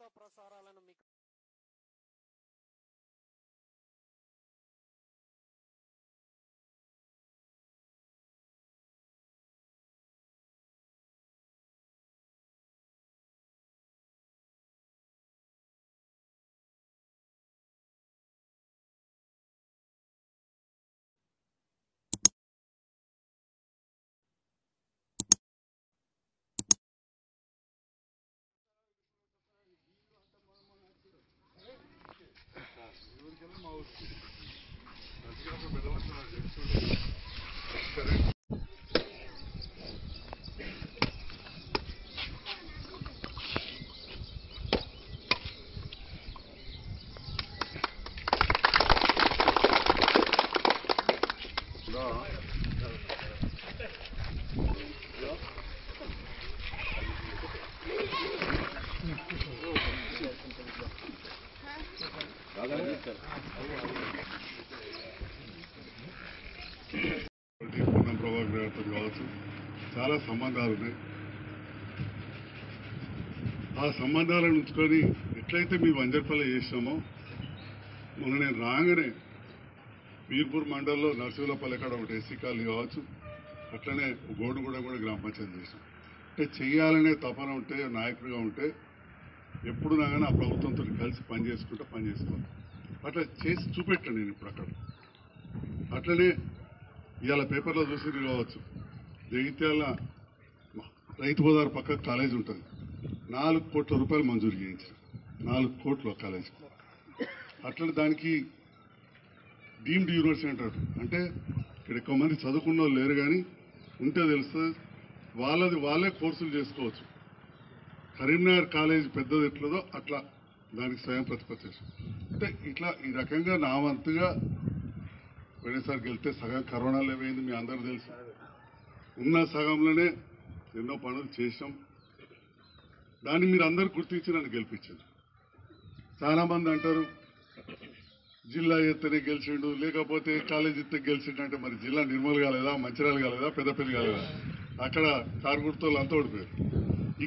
వార్తా ప్రసారాలను మీకు చాలా సంబంధాలు ఉన్నాయి. ఆ సంబంధాలను ఉంచుకొని ఎట్లయితే మీ వంజర్పల్లి చేసినామో మొన్న నేను రాగానే వీర్పూర్ మండలంలో నర్సులపల్లి కాడ ఒకటి ఎస్సీ కాలనీ కావచ్చు, అట్లనే గోడుగూడ కూడా గ్రామ పంచాయతీ చేసాం. అంటే చెయ్యాలనే తపన ఉంటే నాయకుడిగా ఉంటే ఎప్పుడు నాగానే ఆ ప్రభుత్వంతో కలిసి పనిచేసుకోవాలి. అట్లా చేసి చూపెట్టాను నేను ఇప్పుడు అక్కడ. అట్లనే ఇవాళ పేపర్లో చూసి కావచ్చు, జగిత్యాల రైతు బజార్ పక్క కాలేజ్ ఉంటుంది, 4 కోట్ల రూపాయలు మంజూరు చేయించారు. 4 కోట్ల కాలేజ్. అట్లా దానికి డీమ్డ్ యూనివర్సిటీ అంటారు. అంటే ఇక్కడ ఎక్కువ మంది చదువుకున్న వాళ్ళు లేరు, కానీ ఉంటే తెలుస్తుంది, వాళ్ళే కోర్సులు చేసుకోవచ్చు. కరీంనగర్ కాలేజ్ పెద్దది ఎట్లదో అట్లా దానికి స్వయం ప్రతిపత్తి. అంటే ఇట్లా ఈ రకంగా నా వంతుగా పోయినసారికి వెళ్తే సగం కరోనాలో ఏమైంది మీ అందరూ తెలుసు. ఉన్న సగంలోనే ఎన్నో పనులు చేసాం. దాన్ని మీరు అందరూ గుర్తించి నన్ను గెలిపించారు. చాలామంది అంటారు జిల్లా ఎత్తనే గెలిచిండు, లేకపోతే కాలేజ్ ఎత్తే గెలిచిండు. అంటే మరి జిల్లా నిర్మల్ కాలేదా, మంచిర్యాల కాలేదా, పెద్దపల్లి కాలేదా? అక్కడ కారుగుర్తోళ్ళు అంతా ఓడిపోయారు.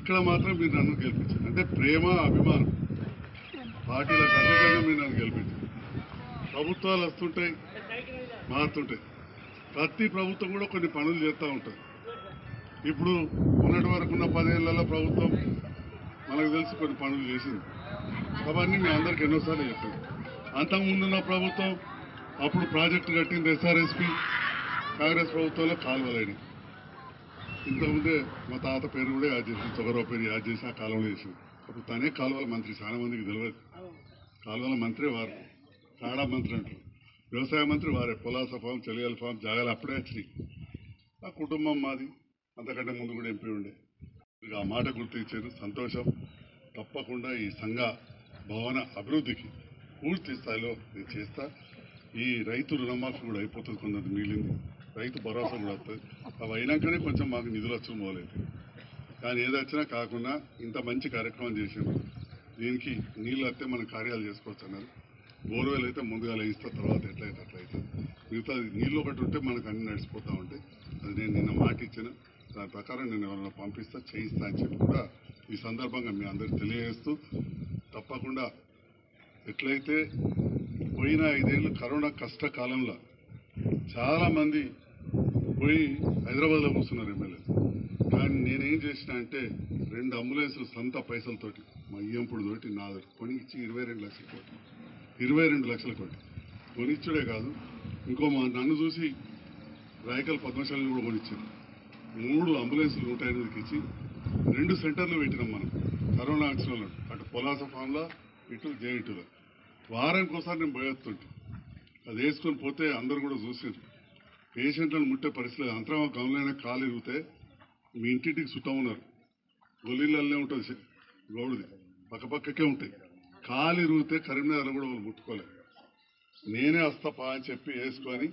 ఇక్కడ మాత్రం మీరు నన్ను గెలిపించారు. అంటే ప్రేమ, అభిమానం, పార్టీలకు అతీతంగా మీరు నన్ను గెలిపించారు. ప్రభుత్వాలు వస్తుంటాయి, మారుతుంటాయి. ప్రతి ప్రభుత్వం కూడా కొన్ని పనులు చేస్తూ ఉంటుంది. ఇప్పుడు ఉన్నటి వరకు ఉన్న 10 ఏళ్లలో ప్రభుత్వం మనకు తెలిసి కొన్ని పనులు చేసింది. అవన్నీ మీ అందరికి ఎన్నోసార్లు చెప్పాను. అంతకుముందున్న ప్రభుత్వం అప్పుడు ప్రాజెక్టు కట్టింది ఎస్ఆర్ఎస్పి, కాంగ్రెస్ ప్రభుత్వంలో కాలువలేని. ఇంతకుముందే మా తాత పేరు కూడా యాడ్ చేసి, చొగరావు పేరు యాడ్ చేసి ఆ కాలువలు వేసింది. అప్పుడు తనే కాలువల మంత్రి. చాలా మందికి తెలియదు, కాలువల మంత్రి వారు, కాడా మంత్రి అంటారు. వ్యవసాయ మంత్రి వారే. పొలాస ఫామ్, చెలియాల ఫామ్ జాగాలు అప్పుడే వచ్చినాయి. ఆ కుటుంబం మాది. అంతకంటే ముందు కూడా ఎంపీ ఉండే. ఆ మాట గుర్తించారు, సంతోషం. తప్పకుండా ఈ సంఘ భవన అభివృద్ధికి పూర్తి స్థాయిలో నేను చేస్తా. ఈ రైతు రుణమాఫీ కూడా అయిపోతుంది, కొందరు మిగిలింది. రైతు భరోసా కూడా వస్తుంది. అవి అయినాకనే కొంచెం మాకు నిధులు వచ్చి మొదలైతాయి. కానీ ఏదొచ్చినా కాకుండా ఇంత మంచి కార్యక్రమం చేసాము. దీనికి నీళ్ళు వస్తే మనం కార్యాలు చేసుకోవచ్చు అన్నారు. బోర్వెల్ అయితే ముందుగా వేయిస్తా, తర్వాత ఎట్లయితే అట్లయితే. మిగతా నీళ్ళు ఒకటి ఉంటే మనకు అన్ని నడిచిపోతూ ఉంటాయి. అది నేను నిన్న మాట ఇచ్చిన దాని ప్రకారం నేను ఎవరైనా పంపిస్తా, చేయిస్తా అని చెప్పి కూడా ఈ సందర్భంగా మీ అందరికీ తెలియజేస్తూ, తప్పకుండా ఎట్లయితే పోయిన 5 ఏళ్ళు కరోనా కష్టకాలంలో చాలామంది పోయి హైదరాబాద్లో కూర్చున్నారు ఎమ్మెల్యే. కానీ నేనేం చేసిన అంటే 2 అంబులెన్సులు సొంత పైసలతోటి మా ఇయ్యంపుడు తోటి నాది కొనిచ్చి 22 లక్షల కోటి, 22 లక్షల కోటి కొనిచ్చుడే కాదు, ఇంకో నన్ను చూసి రాయకల్ పద్మశాలిని కూడా కొనిచ్చారు. 3 అంబులెన్సులు 108కి ఇచ్చి 2 సెంటర్లు పెట్టినాం మనం కరోనా వచ్చిన. అటు పొలాస ఫామ్లో, ఇటు జేఇటులో. వారానికి ఒకసారి నేను పోయేస్తుంటే అది వేసుకొని పోతే అందరూ కూడా చూసారు. పేషెంట్లను ముట్టే పరిస్థితి. అంతరం గమలైన కాలు ఇరిగితే మీ ఇంటింటికి చుట్టం ఉన్నారు, గొల్లీళ్ళనే ఉంటుంది గౌడుది, పక్కపక్కకే ఉంటాయి. కాలు ఇరిగితే కరీంనగర్లో కూడా వాళ్ళు ముట్టుకోలేదు. నేనే వస్తాపా అని చెప్పి వేసుకొని,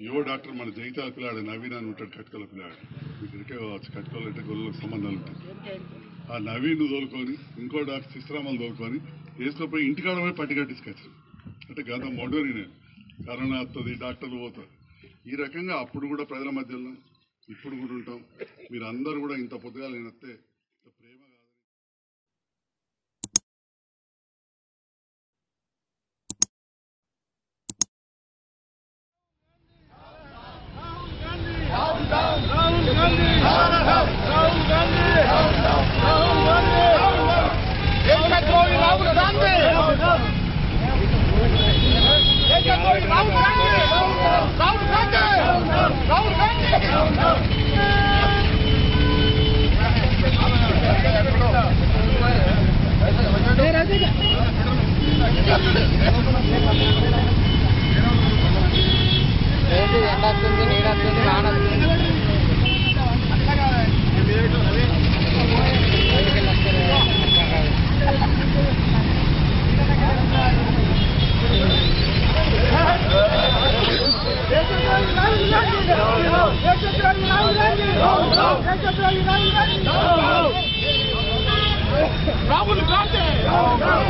యువ డాక్టర్ మన జగిత్యాల పిల్లాడు నవీన్ అని ఉంటాడు, కట్కల పిల్లాడు. మీకు ఇరికే కావచ్చు, కట్కలు అంటే గొల్లకు సంబంధాలు ఉంటాయి. ఆ నవీన్ తోలుకొని, ఇంకో డాక్టర్ శిశురామలు తోలుకొని వేసుకొని ఇంటికాడ పోయి పట్టి కట్టించుకొచ్చాను. అంటే గత మొండోని నేను, కరోనా వస్తుంది, డాక్టర్లు పోతారు. ఈ రకంగా అప్పుడు కూడా ప్రజల మధ్యలో ఇప్పుడు కూడా ఉంటాం. మీరు అందరూ కూడా ఇంత పొద్దుగా లేనొస్తే రాహుల్ గాంధీ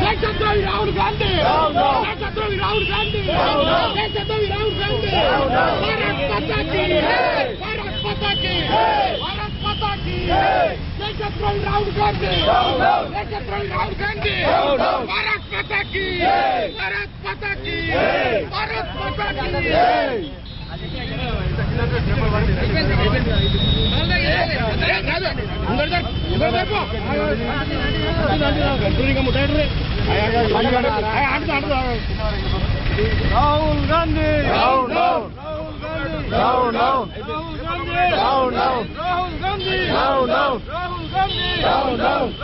దేశద్రోహి రాహుల్ గాంధీ దేశద్రోహి రాహుల్ గాంధీ దేశద్రోహి రాహుల్ గాంధీ భారత్ మాతా కీ భారత్ మాతా కీ భారత్ మాతా కీ దేశద్రోహి రాహుల్ గాంధీ దేశద్రోహి రాహుల్ గాంధీ భారత్ మాతా కీ భారత్ మాతా కీ భారత్ మాతా కీ రాహుల్ గాంధీ రాహుల్ గాంధీ రాహుల్ గాంధీ రాహుల్ గాంధీ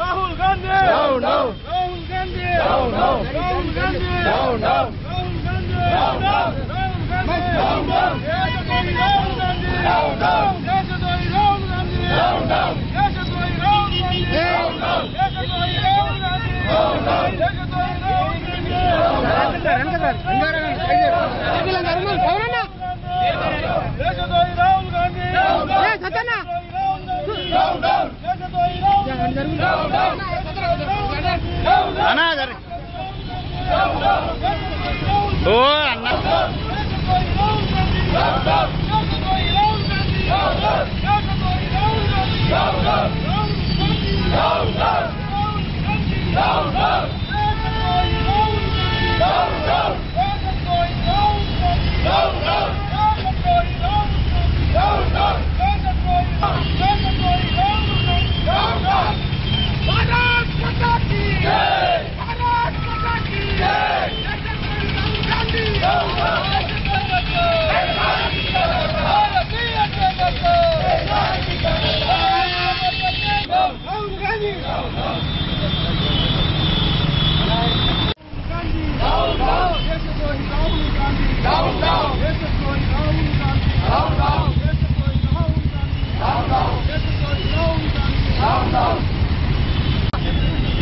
రాహుల్ గాంధీ రాహుల్ గాంధీ రాహుల్ గాంధీ రాహుల్ గాంధీ రాహుల్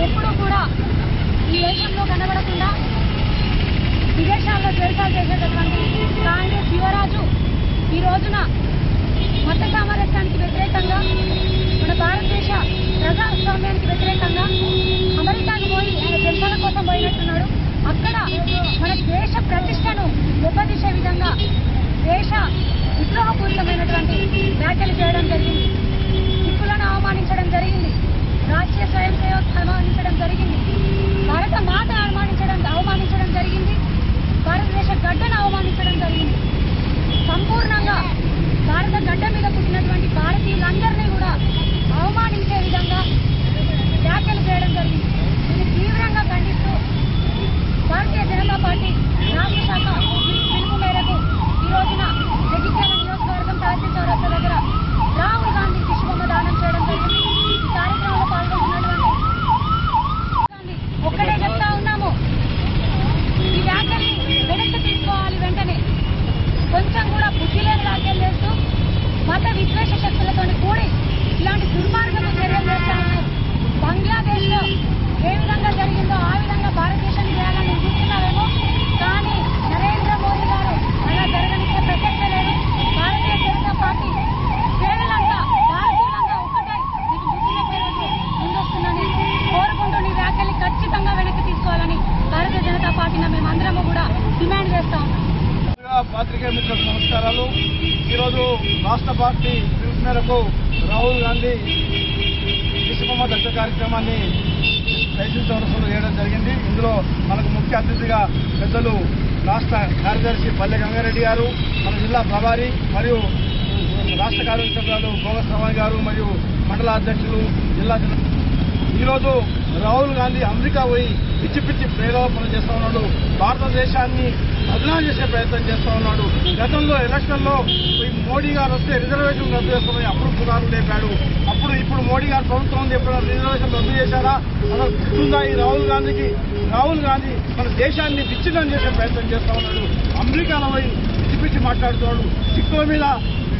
ఎప్పుడు కూడా ఈ దేశంలో కనబడకుండా విదేశాల్లో జలసాలు చేసేటటువంటి కాంగ్రెస్ యువరాజు ఈ రోజున మత సామరస్యానికి వ్యతిరేకంగా మన భారతదేశ ప్రజాస్వామ్యానికి వ్యతిరేకంగా అమెరికాకు పోయి ఆయన జలసాల కోసం పోయినట్టున్నాడు. అక్కడ మన దేశ ప్రతిష్టను దెబ్బతీసే విధంగా దేశ విద్రోహపూరితమైనటువంటి వ్యాఖ్యలు చేయడం జరిగింది. సిక్కులను అవమానించడం జరిగింది. రాష్ట్రీయ స్వయం సేవకు అవమానించడం జరిగింది. భారత మాత అవమానించడం జరిగింది. భారతదేశ గడ్డను అవమానించడం జరిగింది. సంపూర్ణంగా భారత గడ్డ మీద పుట్టినటువంటి భారతీయులందరినీ కూడా అవమానించే విధంగా వ్యాఖ్యలు చేయడం జరిగింది. దీన్ని తీవ్రంగా ఖండిస్తూ భారతీయ జనతా పార్టీ రాష్ట్ర శాఖ పిలుపు మేరకు ఈ రోజున జగిత్యాల నియోజకవర్గం తహసీల్ చౌరస్తా దగ్గర రాహుల్ గాంధీ దిశబొమ్మ దానం చేయడం జరిగింది. ఈ కార్యక్రమంలో పాల్గొంటున్నటువంటి ఒక్కడే చెప్తా ఉన్నాము, ఈ వ్యాఖ్యల్ని వెనక్కి తీసుకోవాలి. వెంటనే కొంచెం కూడా బుద్ధి లేని వ్యాఖ్యలు చేస్తూ మత విద్వేష శక్తులతో కూడి ఇలాంటి దుర్మార్గపు చర్యలు చేస్తాము. బంగ్లాదేశ్ లో ఏ విధంగా జరిగిందో ఆ విధంగా భారతదేశాన్ని చేయాలని చూస్తున్నారేమో, కానీ నరేంద్ర మోదీ గారు అలా జరగనిచ్చే ప్రసక్తే లేదు. భారతీయ జనతా పార్టీ శ్రేణులంతా భారతీయులంతా ఒక్కటే మీకు బుద్ధి చెప్పే రోజు ముందొస్తుందని కోరుకుంటూ నీ వ్యాఖ్యల్ని ఖచ్చితంగా వెనక్కి తీసుకోవాలని భారతీయ జనతా పార్టీని మేమందరము కూడా డిమాండ్ చేస్తా ఉన్నాం. పాత్రికేయ మిత్రులకు నమస్కారాలు. ఈరోజు రాష్ట్ర పార్టీ పిలుపు మేరకు రాహుల్ గాంధీ దిశబొమ్మ దత్త కార్యక్రమాన్ని తహసీల్ చౌరస్తాలో చేయడం జరిగింది. ఇందులో మనకు ముఖ్య అతిథిగా పెద్దలు రాష్ట్ర కార్యదర్శి పల్లె గంగారెడ్డి గారు, మన జిల్లా ప్రభారి మరియు రాష్ట్ర కార్యదర్శులు భోగస్ రమణ్ గారు మరియు మండల అధ్యక్షులు జిల్లా ఈరోజు రాహుల్ గాంధీ అమెరికా పోయి పిచ్చి పిచ్చి ప్రయోగాలు చేస్తూ ఉన్నాడు. భారతదేశాన్ని బదనాం చేసే ప్రయత్నం చేస్తూ ఉన్నాడు. గతంలో ఎలక్షన్లో మోడీ గారు వస్తే రిజర్వేషన్ రద్దు చేస్తామని అప్పుడు పురాలు లేపాడు. ఇప్పుడు మోడీ గారు ప్రభుత్వం ఉంది, ఎప్పుడు రిజర్వేషన్ రద్దు చేశారా? అసలు గుర్తుందా ఈ రాహుల్ గాంధీ మన దేశాన్ని విచ్ఛిన్నం చేసే ప్రయత్నం చేస్తూ ఉన్నాడు. అమెరికాలో పోయి పిచ్చి పిచ్చి మాట్లాడుతున్నాడు. సిక్కుల మీద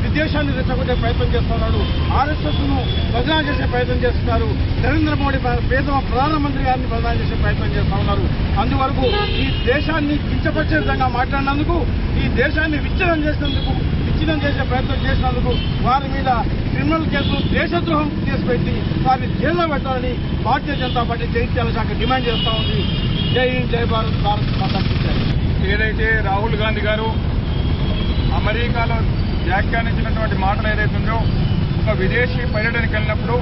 విదేశాన్ని రెచ్చగొట్టే ప్రయత్నం చేస్తున్నాడు. ఆర్ఎస్ఎస్ను బదనాం చేసే ప్రయత్నం చేస్తున్నారు. నరేంద్ర మోడీ పేదమ ప్రధానమంత్రి గారిని బదనాం చేసే ప్రయత్నం చేస్తూ ఉన్నారు. అందువరకు ఈ దేశాన్ని కించపరిచే విధంగా మాట్లాడినందుకు, ఈ దేశాన్ని విచ్ఛిన్నం చేసినందుకు, పిచ్చి విచ్ఛిన్నం చేసే ప్రయత్నం చేసినందుకు వారి మీద క్రిమినల్ కేసులు దేశద్రోహం కేసు పెట్టి వారిని జైల్లో పెట్టాలని భారతీయ జనతా పార్టీ జగిత్యాల శాఖ డిమాండ్ చేస్తూ ఉంది. జై హింద్, జై భారత్, భారత్ మాతా కీ జై. ఏదైతే రాహుల్ గాంధీ గారు అమెరికాలో వ్యాఖ్యానించినటువంటి మాటలు ఏదైతుందో ఒక విదేశీ పర్యటనకు వెళ్ళినప్పుడు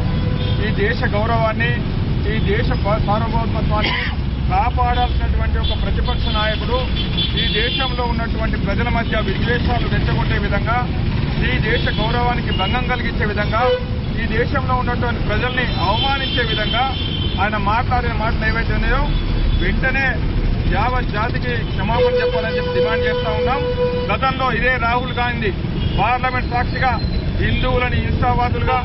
ఈ దేశ గౌరవాన్ని, ఈ దేశ సార్వభౌమత్వాన్ని కాపాడాల్సినటువంటి ఒక ప్రతిపక్ష నాయకుడు ఈ దేశంలో ఉన్నటువంటి ప్రజల మధ్య విద్వేషాలు రెచ్చగొట్టే విధంగా, ఈ దేశ గౌరవానికి భంగం కలిగించే విధంగా, ఈ దేశంలో ఉన్నటువంటి ప్రజల్ని అవమానించే విధంగా ఆయన మాట్లాడిన మాటలు ఏవైతే ఉన్నాయో వెంటనే యావత్ జాతికి క్షమాపణ చెప్పాలని చెప్పి డిమాండ్ చేస్తా ఉన్నాం. గతంలో ఇదే రాహుల్ గాంధీ పార్లమెంట్ సాక్షిగా హిందువులని హింసావాదులుగా,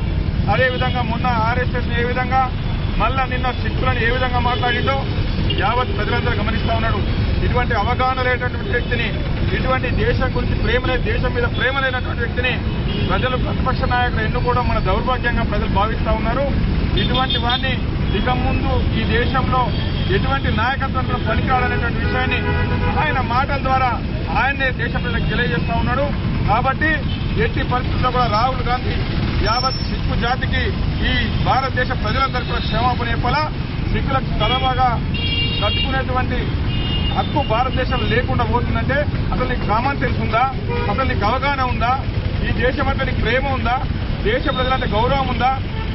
అదేవిధంగా మొన్న ఆర్ఎస్ఎస్ ఏ విధంగా, మళ్ళా నిన్న సిక్కులను ఏ విధంగా మాట్లాడిందో యావత్ ప్రజలందరూ గమనిస్తా ఉన్నాడు. ఇటువంటి అవగాహన లేనటువంటి వ్యక్తిని, ఇటువంటి దేశం గురించి దేశం మీద ప్రేమ లేనటువంటి వ్యక్తిని ప్రజలు ప్రతిపక్ష నాయకులు ఎన్నుకోవడం మన దౌర్భాగ్యంగా ప్రజలు భావిస్తా ఉన్నారు. ఇటువంటి వారిని ఇక ముందు ఈ దేశంలో ఎటువంటి నాయకత్వంలో పనికిరాడనేటువంటి విషయాన్ని ఆయన మాటల ద్వారా ఆయన్నే దేశ ప్రజలకు తెలియజేస్తా ఉన్నాడు. కాబట్టి ఎట్టి పరిస్థితుల్లో కూడా రాహుల్ గాంధీ యావత్ సిక్కు జాతికి, ఈ భారతదేశ ప్రజలందరికీ కూడా క్షమాపణ చెప్పాలా. సిక్కులకు తలబాగా కట్టుకునేటువంటి హక్కు భారతదేశంలో లేకుండా పోతుందంటే అసలు నీకు కామన్ సెన్స్ ఉందా? అసలు నీకు అవగాహన ఉందా? ఈ దేశం అంటే నీకు ప్రేమ ఉందా? దేశ ప్రజలంటే గౌరవం ఉందా?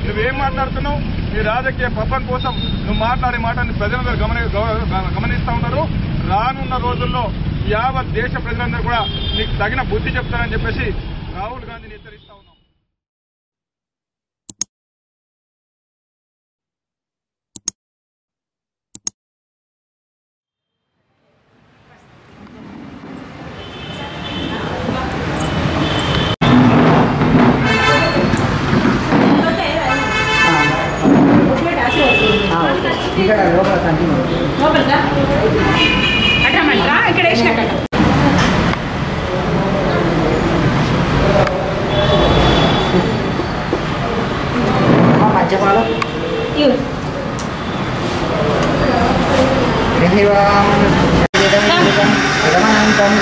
నువ్వేం మాట్లాడుతున్నావు? నీ రాజకీయ పబ్బం కోసం నువ్వు మాట్లాడే మాటని ప్రజలందరూ గమనిస్తా ఉన్నారు. రానున్న రోజుల్లో యావత్ దేశ ప్రజలందరూ కూడా నీకు తగిన బుద్ధి చెప్తారని చెప్పేసి రాహుల్ గాంధీని హెచ్చరిస్తా ఉన్నాం. లోపలిగా అట్టమంటా ఇక్కడ వేసినాక మధ్యపాలు రమణంతం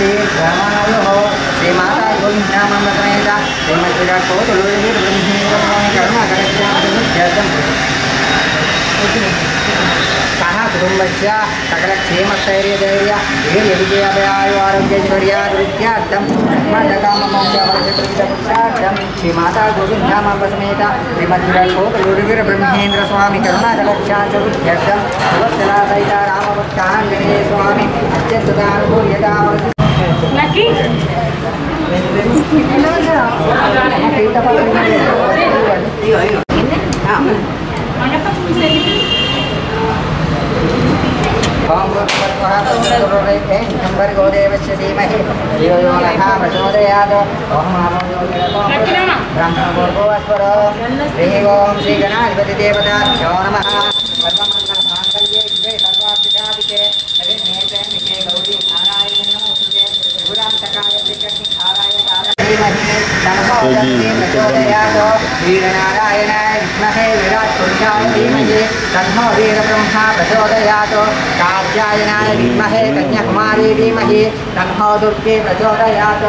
రామాయో శ్రీమాతా గోవిందామేత శ్రీమద్విరాట్కోతులు సహ కుటుంబస్య సకల క్షేమస్థైర్యధైర్య విజయాభయాయు ఆరోగ్యైశ్వర్యాభివృద్ధ్యార్థం బ్రహ్మాండకామోక్షార్థం శ్రీమాతా గోవిందామాంబ సమేత శ్రీమద్విరాట్కోతులు బ్రహ్మేంద్ర స్వామి కరుణాకటాక్షాభివృద్ధ్యర్థం సువత్సలా సహిత రామభక్తాంజనేయ స్వామి అత్యంతానుభూయతామృతి गोदेवस्य धीमहि धियो यो नः प्रचोदयात् ब्रह्मपूर्वस्वर हरिः ओं श्रीगणाधिपतिदेवताभ्यो नमः सर्वमङ्गलमाङ्गल्ये शिवे सर्वाभिसाधिके शरण्ये गौरी नारायणे नमोस्तुते त्रिपुरान्तकाय त्रिकर्णिकाराय धीमहि तन्नो प्रचोदयात् वीरनारायणाय विद्महे विराट्पुरुषाय धीमहि तन्नो वीरब्रह्मा प्रचोदयात् कात्यायनाय विद्महे कन्याकुमारी धीमहि तन्नो दुर्गे प्रचोदयात्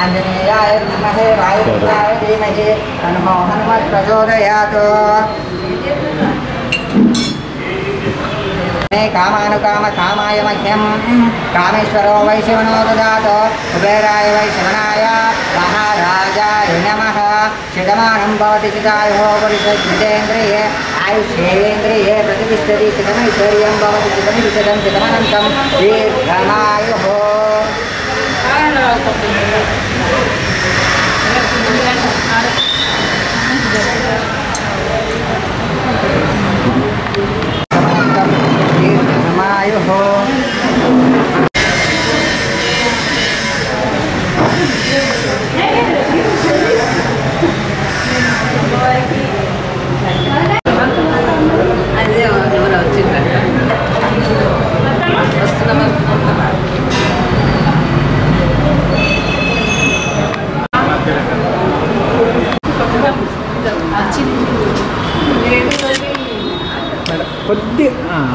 आञ्जनेयाय विद्महे वायुपुत्राय धीमहि तन्नो हनुमत् प्रचोदयात् कामानुकाम कामाय मह्यं कामेश्वरो वै शिवनो ददातु कुबेराय वै शिवनाय महाराजाय नमः शतमानं भवति चिदायुः पुरुषजितेन्द्रिये आयुष्येन्द्रिये प्रतिष्ठति चिदमैश्वर्यं भवति चिदमिशतं चिदमनन्तं दीर्घमायुः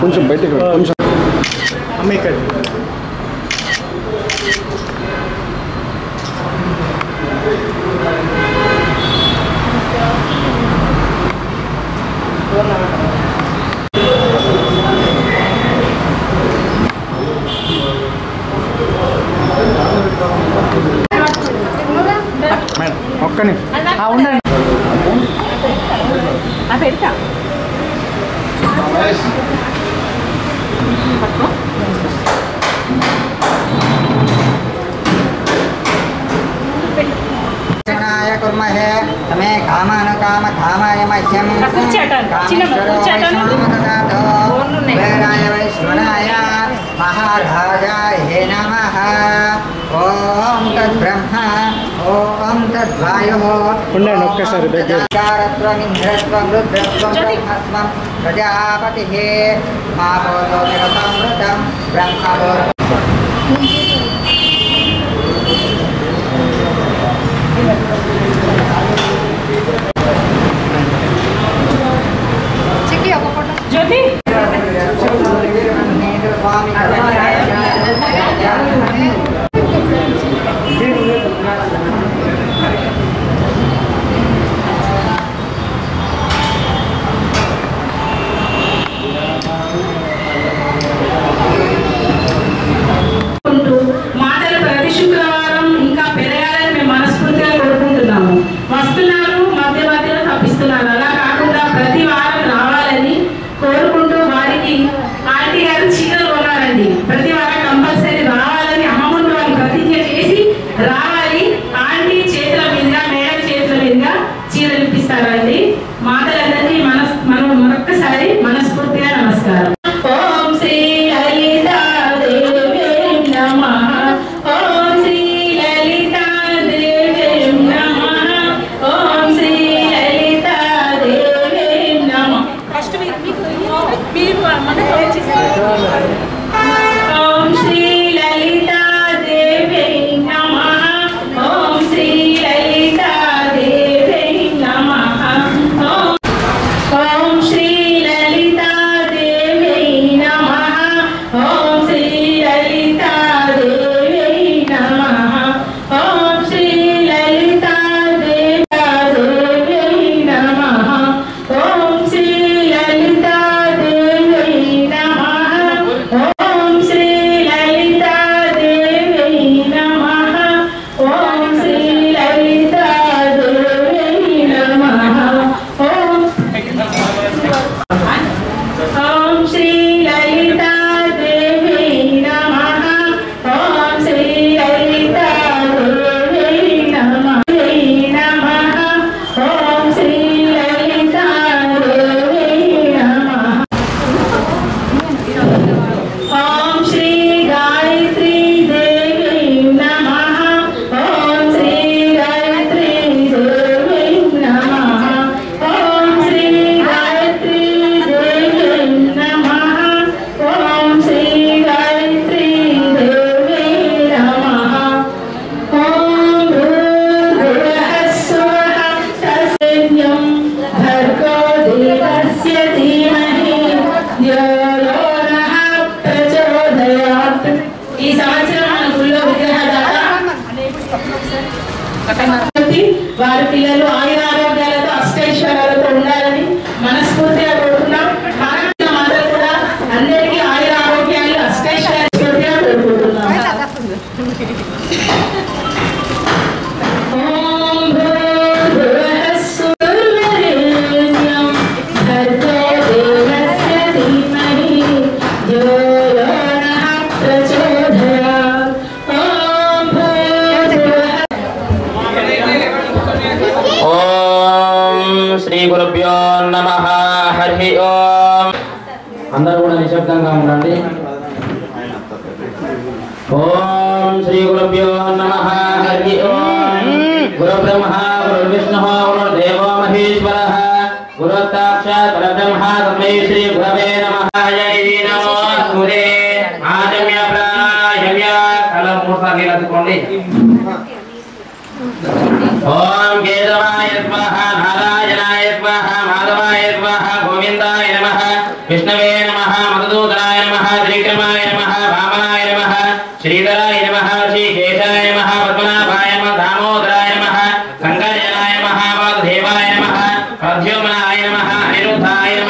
కొంచెం బయటకు కొంచెం అమ్మ ఇక్కడ ఒక్కని ఉండండి పెడతా कुर्महे तमे कामानुकाम कामाय मह्यं कामेश्वराय वैश्वराय महाराजाय नमः। ओम तद्ब्रह्मा ओम तद्वायुः कारत्वमिन्द्रत्वं रुद्रत्वं ब्रह्मत्वं प्रजापतिः मापोलो निरतामृतं ब्रह्मवो ज्योति మాటలు ప్రతి శుక్రవారం ఇంకా పెరగాలని మేము మనస్ఫూర్తిగా కోరుకుంటున్నాము. వస్తున్నారు మధ్య మధ్యలో తప్పిస్తున్నారు. అలా కాకుండా ప్రతి వారం రావాలని కోరుకుంటూ వారికి ఆంటీ గారు చీరలు కొనాలండి. ప్రతి వారం కంపల్సరీ రావాలని అమ్మ ముందు వాళ్ళు ప్రతిజ్ఞ చేసి రావాలి. ఆంటీ చేతుల మీదుగా మేడం చేతుల మీదుగా చీరలు ఇప్పిస్తారండి. మాటలందరికీ మనం మరొక్కసారి మనస్ఫూర్తిగా నమస్కారం. ఓం శ్రీ లలితా దేవి నమః. ఓం శ్రీ లలితా దేవి నమః. ఓం శ్రీ లలితా దేవి నమః. ఫస్ట్ మీరు ఓం శ్రీ లలితా దేవి నమః. ఓం శ్రీ లలితా దేవి నమః. ఓం శ్రీ లలితా దేవి నమః. ఓం శ్రీ లలితా దేవి నమః. ఓం శ్రీ లలితా దేవి నమః. ఓం శ్రీ లలితా దేవి నమః. ఓం శ్రీ లలితా దేవి నమః. ఓం శ్రీ లలితా దేవి నమః. ఓం శ్రీ లలితా దేవి నమః. ఓం శ్రీ లలితా దేవి నమః. ఓం శ్రీ లలితా దేవి నమః. ఓం శ్రీ గాయత్రీ దేవి నమః. ఓం శ్రీ గాయత్రీ దేవి నమః. ఓం శ్రీ గాయత్రీ దేవి నమః. ఓం శ్రీ గాయత్రీ దేవి నమః. ఓం భూర్భువఃస్సువః తస్సైన్యం భర్గో దేవస్య ధీమహి ధియో యో నః ప్రచోదయాత్. ఈ సంవత్సరం మన గుళ్ళో విగ్రహదాత వారి పిల్లలు ఆయురారోగ్యాలతో అష్టైశ్వర్యాలతో ఉండాలని మనస్ఫూర్తిగా కోరుకున్నాం. అందరూ కూడా అందరికీ ఆయురారోగ్యాలు అష్టైశ్వర్యాలు కోరుకుంటున్నాం. ఓం భూర్భువఃస్సువరేణ్యం భర్గో దేవస్య ధీమహి ధియో యో నః ప్రచోదయాత్. ఓం భూర్భువః ఓం శ్రీ గురుభ్యో నమః. హరి ఓం. అందరూ కూడా నిశ్శబ్దంగా ఉండండి. ఓం శ్రీ గురుభ్యో నమః. హరి ఓం. గురు బ్రహ్మ గురు విష్ణు గురుదేవో మహేశ్వరః గురు సాక్షాత్ పరబ్రహ్మ తస్మై శ్రీ గురవే నమః. జై నమో సూరే ఆజమ్య ప్రాణాయామ్య కల మూర్తి అందుకోండి. ఓం కేశవాయ స్వాహ నారాయణాయ స్వాహ మాధవాయ స్వాహ గోవిందాయ నమః. విష్ణవే నమః. మధుసూదనాయ నమః. త్రివిక్రమాయ నమః. వామనాయ నమః. శ్రీధరాయ నమః. శ్రీకేశాయ నమః. పద్మనాభాయ నమః. దామోదరాయ నమః. శంకరజనాయ నమః. వాసుదేవాయ నమః. ప్రద్యుమ్నాయ నమః. అనిరుద్ధాయ నమః.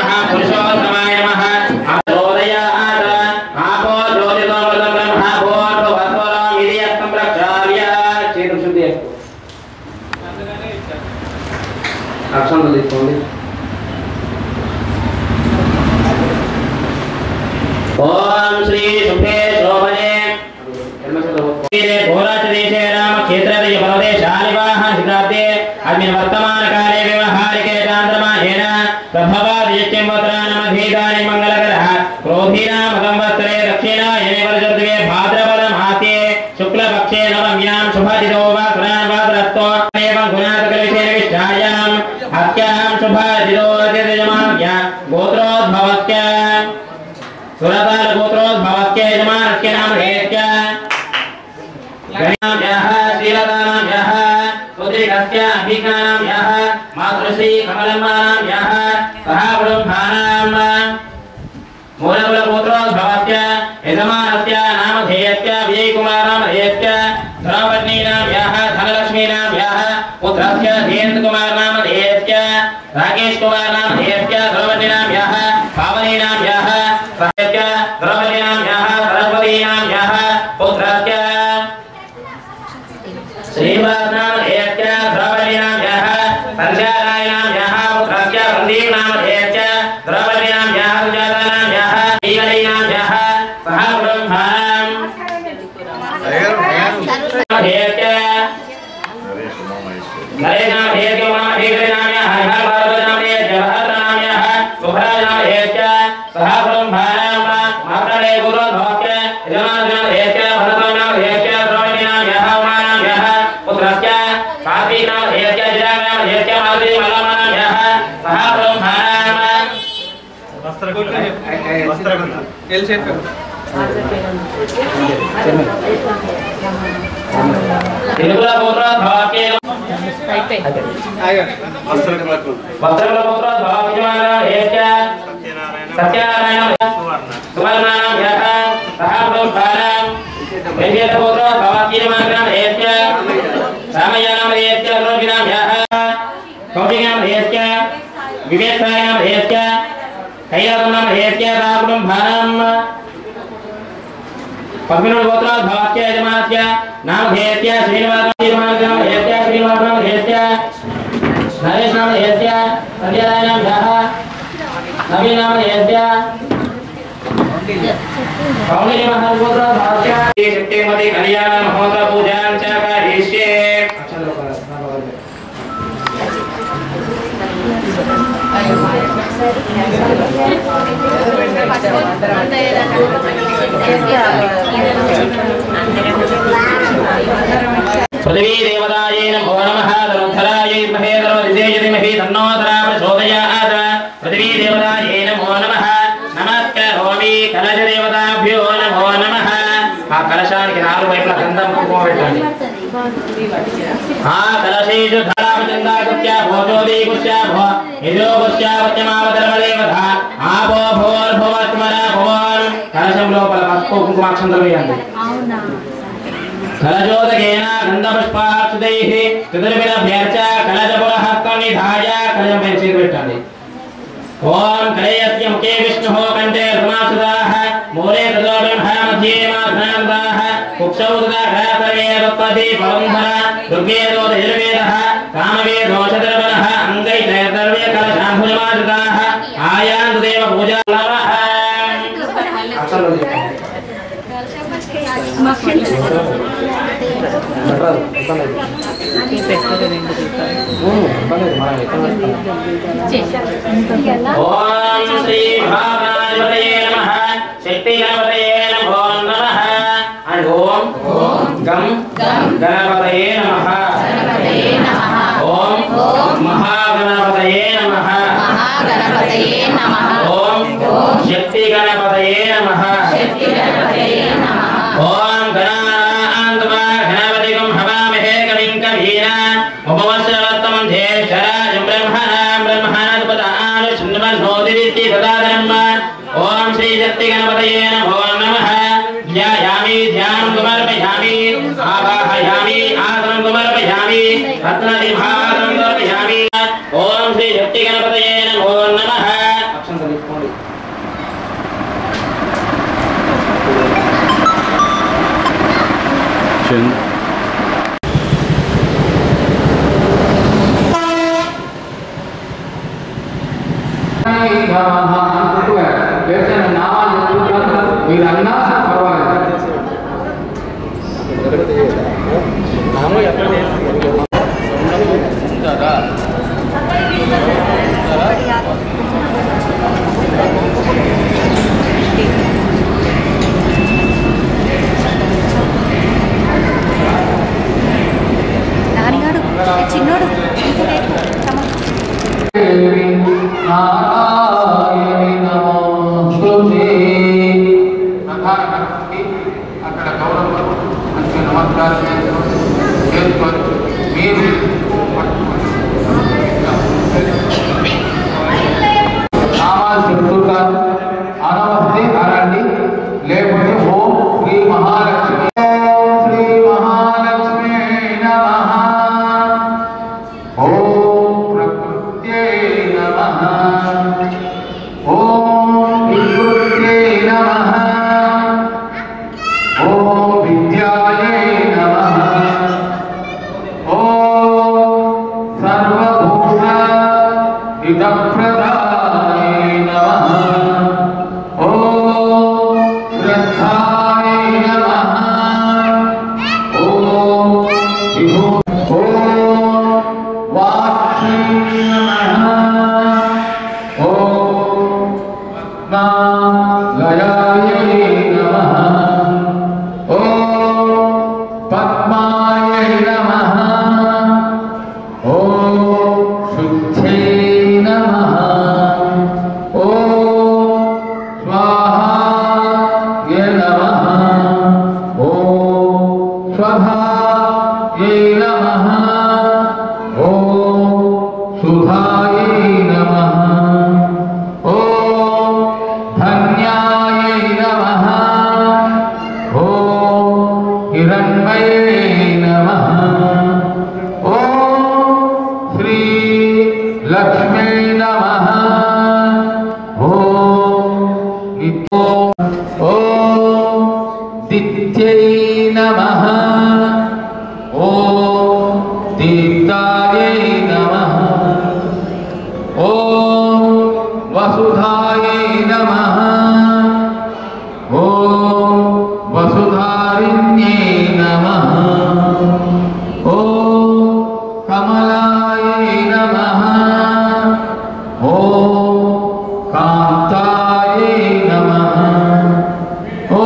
ज्येष्ठिमोत्रानमधीतानि मंगलकरः क्रोधीनां संवत्सरे दक्षिणायने वर्षऋतुवे भाद्रपदमासे शुक्लपक्षे नवम्यां शुभतिथौ वासरान्वासरस्तो एवं गुणातकविशेन विष्टायाम् अस्यां शुभतिथौ यजमान्या गोत्रोद्भवस्य सुरताल गोत्रोद्भवस्य यजमानस्य नाम हेत्य गणाम्यः श्रीलतानाम्यः सुदृढस्य अभिज्ञानाम्यः मातृश्री कमलम्मानाम्यः सहावृम्भानाम् मूलकुलगोत्रोद्भवस्य यजमानस्य नामधेयस्य विजयकुमारनामधेयस्य धनपत्नीनाम्यः धनलक्ष्मीनाम्यः पुत्रस्य धीरेन्द्रकुमारनामधेयस्य राकेशकुमारनामधेयस्य धनपत्नीनाम्यः पावनीनाम्यः सहस्य धनपत्नीनाम्यः सरस्वतीनाम्यः पुत्रस्य श्रीवासनामधेयस्य धनपत्नीनाम्यः संध्यारायणाम्यः पुत्रस्य सन्दीपनामधेयस्य धनपत्नीनाम्यः सुजातानाम्यः ईगलीनाम्यः सह ब्रह्माणाम् धेयस्य नरेशनामधेयस्य उमामहेश्वरीनाम्यः हरिहरभारतनामधेयस्य जवाहरनाम्यः शुभराजनामधेयस्य सह ब्रह्माणाम् मातृले गुरुर्भवस्य यजमाननामधेयस्य भरतनामधेयस्य द्रौपदीनाम्यः उमानाम्यः पुत्रस्य सात्विकनामधेयस्य जिरानामधेयस्य मालतीमलामानाम्यः सह ब्रह्माणाम् पद्मिनोत्रोद्भवस्य यजमानस्य नामधेयस्य श्रीनिवासनामधेयस्य श्रीनिवासनामधेयस्य नरेशनामधेयस्य संध्यारायणाम्यः नवीनामधेयस्य पौर्णिमहागोत्रोद्भवस्य शक्तिमती कल्याण महोत्सव पूजां च करिष्ये पृथ्वी देवतायै नमो नमः धनुधरायै महेन्द्रो दिशेयतिमहि तन्नो धरा प्रचोदयात् पृथ्वी देवतायै नमो नमः नमस्करोमि कलश देवताभ्यो नमो नमः आ कलशाనికి నాలుగు వైపులా గంధం కుంకుమ పెట్టండి ఆ కలశేషు ధారామచందాకుత్య భోజోదీకుత్య భో యజోగుత్యావత్యమావధర్మదేవత ఆపో భోర్భవత్మర భోన్ కలశం లోపల పసుపు కుంకుమాక్షంతలు వేయండి కలజోదకేన గంధపుష్పాక్షుతైః చతుర్విధభ్యర్చ కలశపురహస్తం నిధాయ కలశం పైన చేతి పెట్టండి ఓం కలయస్య ముఖే విష్ణుః కంఠే ధర్మాసుదాః మూలే తదో బ్రహ్మ మధ్యే మాఘ్నాదాః కుక్షౌ తదా గ్రాసవే రత్పతి పవంధర దుర్గేదో యజుర్వేదః కామవేదో చతుర్వరః అంగైతైర్దర్వే కలశాంభుజమాజుతాః ఆయాంతు దేవ పూజా నమః ఓం శ్రీ మహాగణాధిపతయే నమః శక్తిగణపతయే నమో నమః అండ్ ఓం గం గణపతయే నమః ఓం మహాగణపతయే నమః ఓం శక్తిగణపతయే నమః ఓం గణానాన్వా గణపతిగం హవామహే కవిం కవీనా ఉపవస్రవత్తం ధేశరాజం బ్రహ్మణాధిపతాను శృణ్వన్నోదివిత్తి తదాధర్మ ఓం శ్రీ శక్తి గణపతయే నమో నమః ధ్యాయామి ధ్యానం సమర్పయామి ఆవాహయామి ఆసనం సమర్పయామి రత్నదిభాసం సమర్పయామి ఓం శ్రీ శక్తి గణపతయే నమో నమః అక్షంతలు తీసుకోండి మీరు అన్నా పర్వాలేదు पद्मालयायै नमः। ॐ पद्मायै नमः। ॐ शुद्धे नमः। ॐ स्वाहाय नमः। ॐ स्वधायै नमः। ॐ सुधायै नमः। ॐ धन्यायै नमः। ॐ हिरण्मये नमः। ॐ श्री लक्ष्मी नमः। ॐ दित्यै नमः। ॐ दीप्तायै नमः। ॐ वसुधायै नमः। ॐ वसुधारिण्यै नमः। ॐ कमलायै नमः। ॐ कान्तायै नमः। ॐ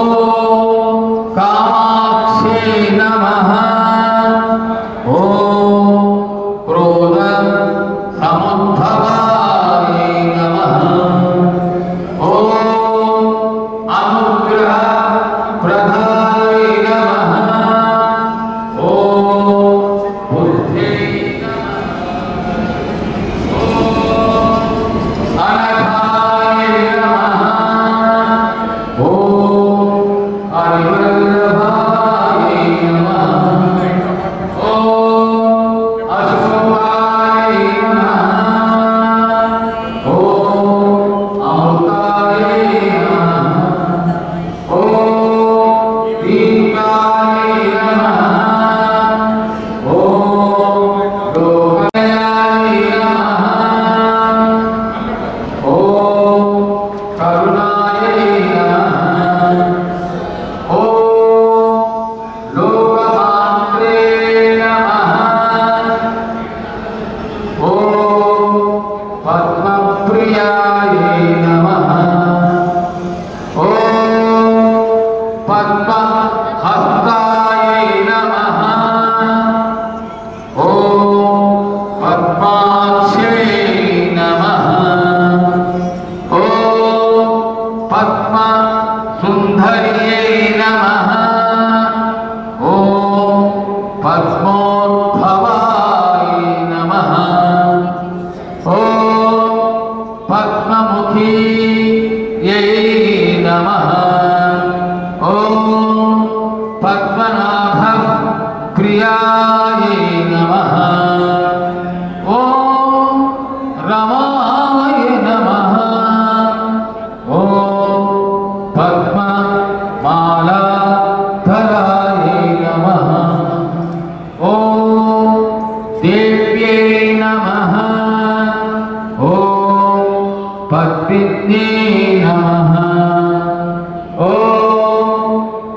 कामाक्ष्यै नमः। ॐ क्रोध समुद्भवायै नमः। ॐ अनुग्रह प्रदायै नमः। ॐ बुद्ध्यै नमः। ॐ अनघायै नमः। ॐ हरिवल्लभायै नमः। ॐ अशोकाय नमः। ॐ अमृताय नमः। ॐ दीपाय नमः। ॐ लोकाय नमः। ॐ करुणाय नमः। ॐ लोकमात्रे नमः। ॐ पद्मप्रियाय नमः। ॐ पद्महस्ताय नमः। ॐ पद्माक्षै नमः। ॐ पद्मसुन्दर्यै नमः। ॐ पद्मोद्भवाय नमः। ॐ पद्ममुखीयै नमः। ॐ पद्मनाभप्रियाय नमः। ॐ रमाय नमः। ॐ पद्ममालाधराय नमः। ॐ देव्यै नमः। ॐ पद्मिन्यै नमः। ॐ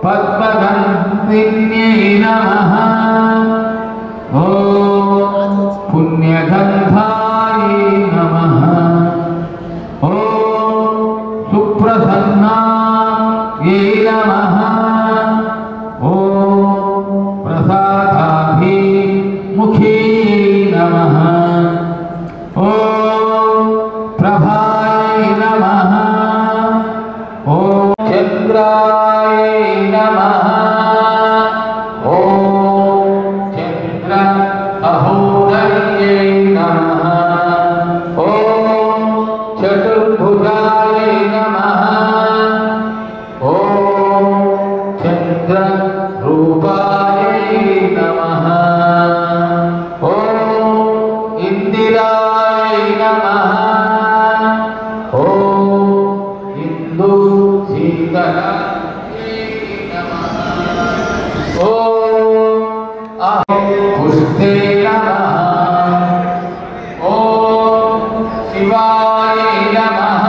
पद्मगन्धिन्यै नमः। ॐ पुण्यगन्धाय नमः। ॐ सुप्रसन्नायै नमः। ॐ प्रसादाभिमुखी नमः। ॐ प्रभाय नमः। ॐ चन्द्राय नमः। ॐ चन्द्र अहोदर्यै नमः। ॐ चतुर्भुजाय नमः। ॐ चन्द्ररूपाय नमः। ॐ इन्दिराय नमः। ॐ इन्दुशीतलायै नमः। ॐ पुष्टे नमः। ॐ शिवाय नमः।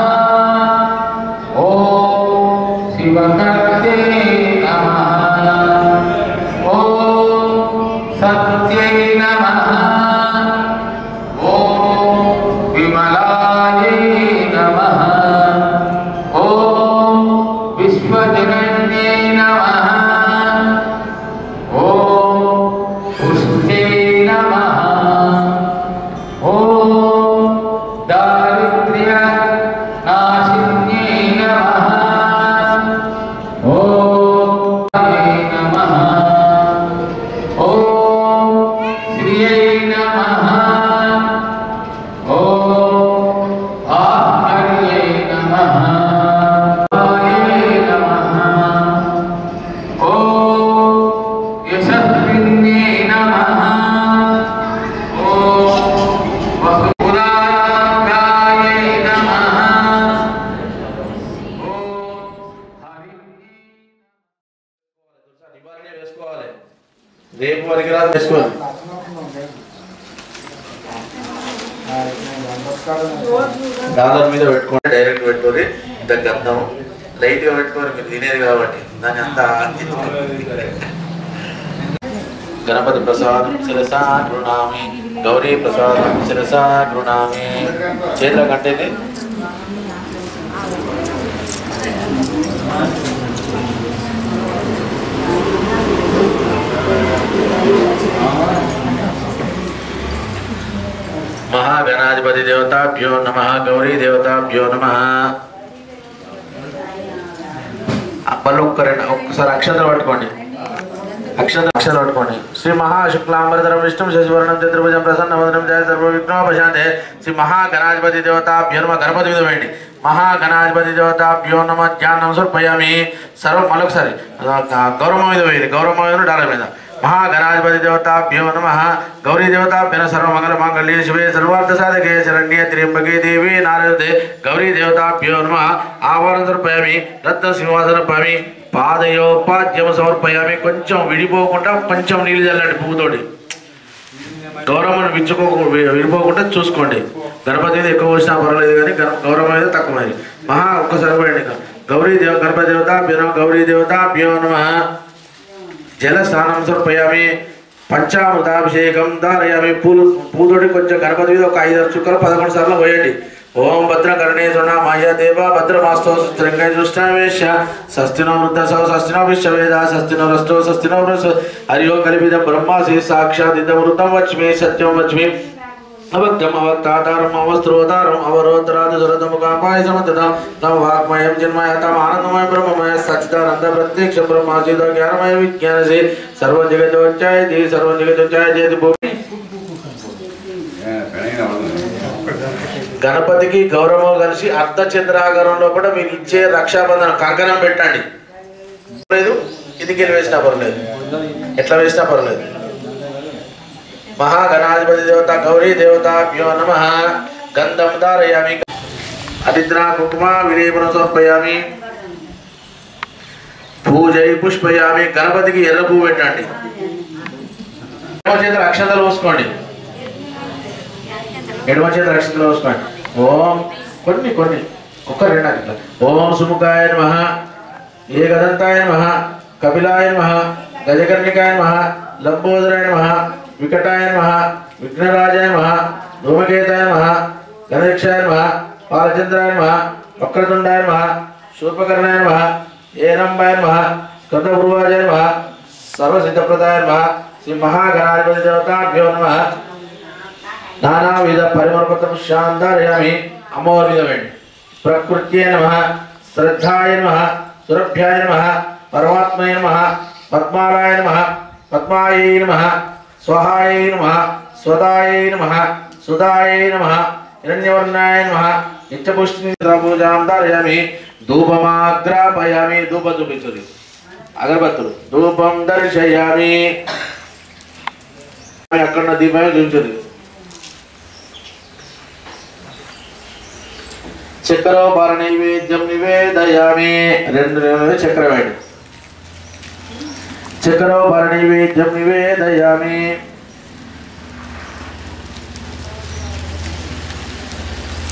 ॐ शिवकर्ते नमः। ॐ सत्यै नमः। ॐ विमलाय नमः। ॐ రేపు వరకు రాదు చేసుకోవాలి. డాలర్ మీద పెట్టుకోండి, డైరెక్ట్ పెట్టుకోండి. ఇంత గంధం లైట్ గా పెట్టుకోండి, మీరు తినేది కాబట్టి దాన్ని అంతా గణపతి ప్రసాదం శిరసా గృణామి, గౌరీ ప్రసాదం శిరసా గృణామి. చేతుల కంటేది महागणाधिपति देवताभ्यो नमः, गौरी देवताभ्यो नमः. ఒక్కసారి అక్షంతలు పట్టుకోండి, అక్షంతలు పట్టుకోండి. శ్రీ మహాశుక్లాంబరధరం విష్ణుం శశివర్ణం చతుర్భుజం ప్రసన్నవదనం జయ సర్వ విఘ్నోపశాంతే. శ్రీ మహాగణాధిపతి దేవతాభ్యో నమః. గణపతి మీద వేయండి. महागणाधिपति देवताभ्यो नमः. ध्यानं समर्पयामि. सर्व मलोकसारी गौरव మీద వేయండి, గౌరవ మీద డాలర్ మీద. महागणाधिपति देवताभ्यो नमः. गौरी देवताभ्यो सर्वमंगल मांगल्ये शिवे सर्वार्थ साधके शरण्ये त्र्यंबके देवी नारायणे. गौरी देवताभ्यो नमः. आवाहनं समर्पयामि. रत्न सिंहासनं पामि. पादयोपाद्यम समर्पयामि. కొంచెం విడిపోకుండా కొంచెం నీళ్ళు చల్లండి పువ్వుతోటి. గౌరవం విడిపోకుండా చూసుకోండి. గణపతి మీద ఎక్కువ వచ్చినా పర్వాలేదు కానీ గౌరవం మీద తక్కువ. ఒక్కసారి పోయండి. గౌరీ గణపతి దేవతాభ్యో నమః. గౌరీ దేవతాభ్యో నమః. జల స్నానం సమర్పయామి. పంచామృతాభిషేకం ధారయామి. పూతోటి కొంచెం గణపతి మీద ఒక 5 చుక్కలు 11 సార్లు పోయండి. ఓం భద్రకర్ణే మాయ దేవ భద్రమాస్తో శ్రంగై దృష్టావేశ స్వస్తినో వృద్ధసౌ స్వస్తినో విశ్వవేద స్వస్తినో రష్టో స్వస్తినో హరియో కల్పితం బ్రహ్మాసి సాక్షాత్ ఇదమృతం వచ్మి సత్యం వచ్మి అవక్తం అవక్తాతారం అవస్త్రోతారం అవరోత్తరాది సురతముఖాపాయ సమతతం తమ వాక్మయం చిన్మయ తమ ఆనందమయ బ్రహ్మమయ సచ్చిదానంద ప్రత్యక్ష బ్రహ్మాసీత జ్ఞానమయ విజ్ఞానసి సర్వం జగతోచ్చాయతి సర్వం జగతోచ్చాయతి. గణపతికి గౌరవం కలిసి అర్ధచంద్రాకారంలో కూడా మీరు ఇచ్చే రక్షాబంధన కంకణం పెట్టండి. లేదు ఇదికెళ్ళి వేసినా పర్లేదు, ఎట్లా వేసినా పర్లేదు. महागणाधिपति देवता गौरी देवताभ्यो नमः. गंधं धारयामि. अदिद्रा कुंकुमा विलेपनं समर्पयामि. पूजय पुष्पयामि. गणपतिకి ఎర్ర పువ్వు పెట్టండి. ఎడమ చేతుల అక్షంతలు పోసుకోండి. ఎడమ చేతుల అక్షంతలు పోసుకోండి. ఓం కొన్ని ఒక్క రెండు అట్లా. ఓం సుముఖాయ నమః. ఏకదంతాయ నమః. కపిలాయ నమః. గజకర్ణికాయ నమః. లంబోదరాయ నమః. विकटाय नमः. विघ्नराजाय नमः. धूमकेताय नमः. गणेशाय नमः. बालचंद्राय नमः. वक्रतुंडाय नमः. शूर्पकर्णाय नमः. एरंबाय नमः. कृतपूर्वाजाय नमः. सर्वसिद्धप्रदाय नमः. श्री महागणाधिपति देवताभ्यो नमः. नानाविध परिमलपत्रं शान्तारयामि. अमोर्विदवेण्. प्रकृत्यै नमः. श्रद्धाय नमः. सुरभ्याय नमः. परमात्मने नमः. पद्मालाय नमः. पद्मायै नमः. स्वाहाय नमः. स्वदाय नमः. सुदाय नमः. हिरण्यवर्णाय नमः. नित्यपुष्टिपूजां धारयामि. धूपमाग्रापयामि. धूपं చూపించుడి, అగరబత్తులు ధూపం దర్శయామి. అక్కడ దీపమే చూపించుడి. చక్రోపార నైవేద్యం నివేదయామి. 2 చక్ర వేయండి. చక్రోపార నైవేద్యం నివేదయామి.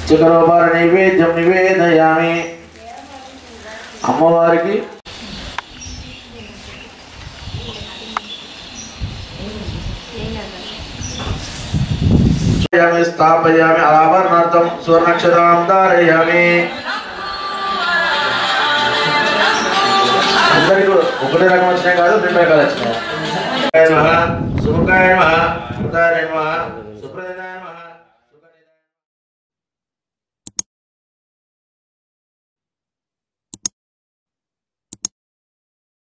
చక్రోపార నైవేద్యం నివేదయామి. అమ్మవారికి స్థాపయామి. ఆభరణార్థం స్వర్ణక్షరాం ధారయామి. అందరికీ ఒకటే రకం వచ్చినాయి కాదు, 2 రకాలు వచ్చినాయి. సుముఖాయ నమః. సుముఖాయ నమః. సుప్రదాయ నమః.